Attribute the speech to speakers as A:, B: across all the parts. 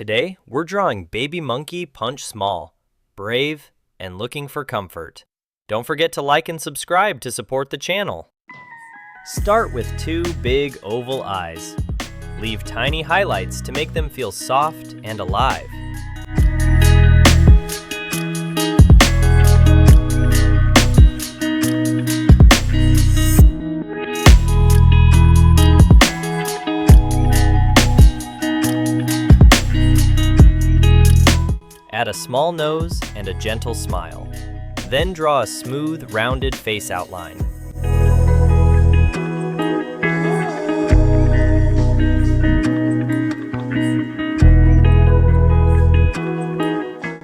A: Today, we're drawing Baby Monkey Punch Small, brave and looking for comfort. Don't forget to like and subscribe to support the channel. Start with 2 big oval eyes. Leave tiny highlights to make them feel soft and alive. Add a small nose and a gentle smile. Then draw a smooth, rounded face outline.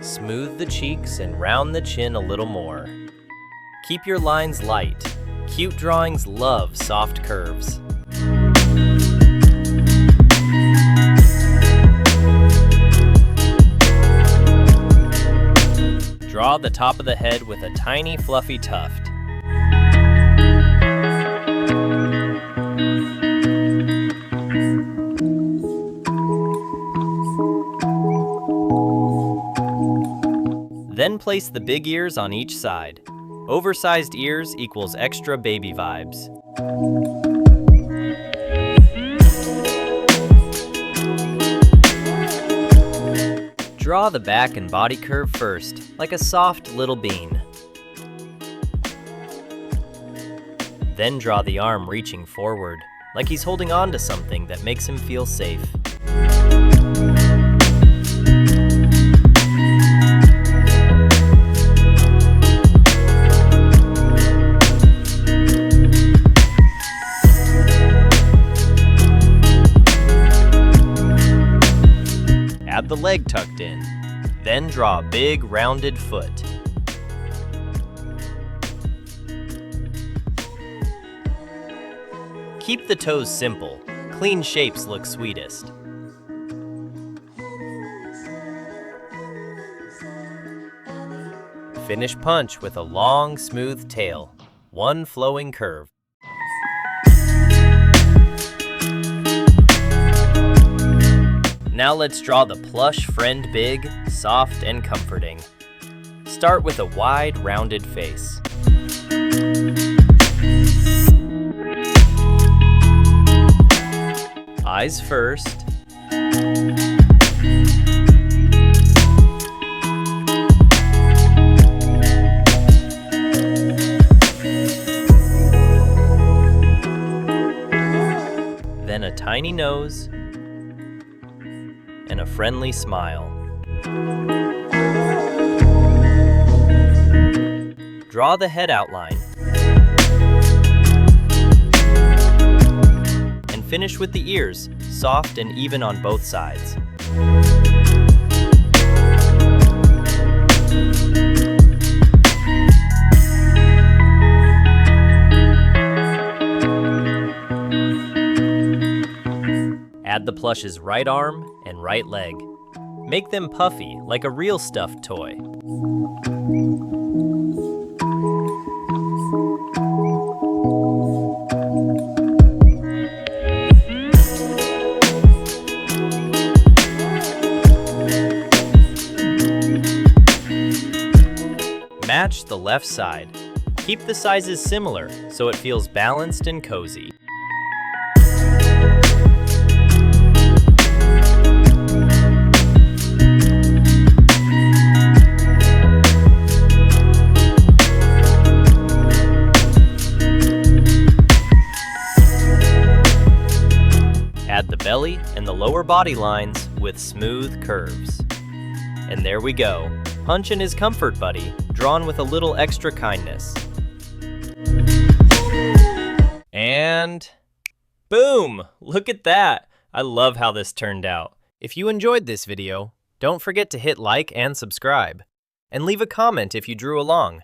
A: Smooth the cheeks and round the chin a little more. Keep your lines light. Cute drawings love soft curves. Draw the top of the head with a tiny fluffy tuft. Then place the big ears on each side. Oversized ears equals extra baby vibes. Draw the back and body curve first, like a soft little bean. Then draw the arm reaching forward, like he's holding on to something that makes him feel safe. Add the leg tucked in. Then draw a big rounded foot. Keep the toes simple. Clean shapes look sweetest. Finish punch with a long, smooth tail, one flowing curve. Now let's draw the plush friend big, soft, and comforting. Start with a wide, rounded face. Eyes first. Then a tiny nose. And a friendly smile. Draw the head outline. And finish with the ears, soft and even on both sides. Add the plush's right arm and right leg. Make them puffy like a real stuffed toy. Match the left side. Keep the sizes similar so it feels balanced and cozy. Add the belly and the lower body lines with smooth curves. And there we go, Punch and his comfort buddy, drawn with a little extra kindness. And boom! Look at that! I love how this turned out. If you enjoyed this video, don't forget to hit like and subscribe. And leave a comment if you drew along.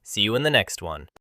A: See you in the next one.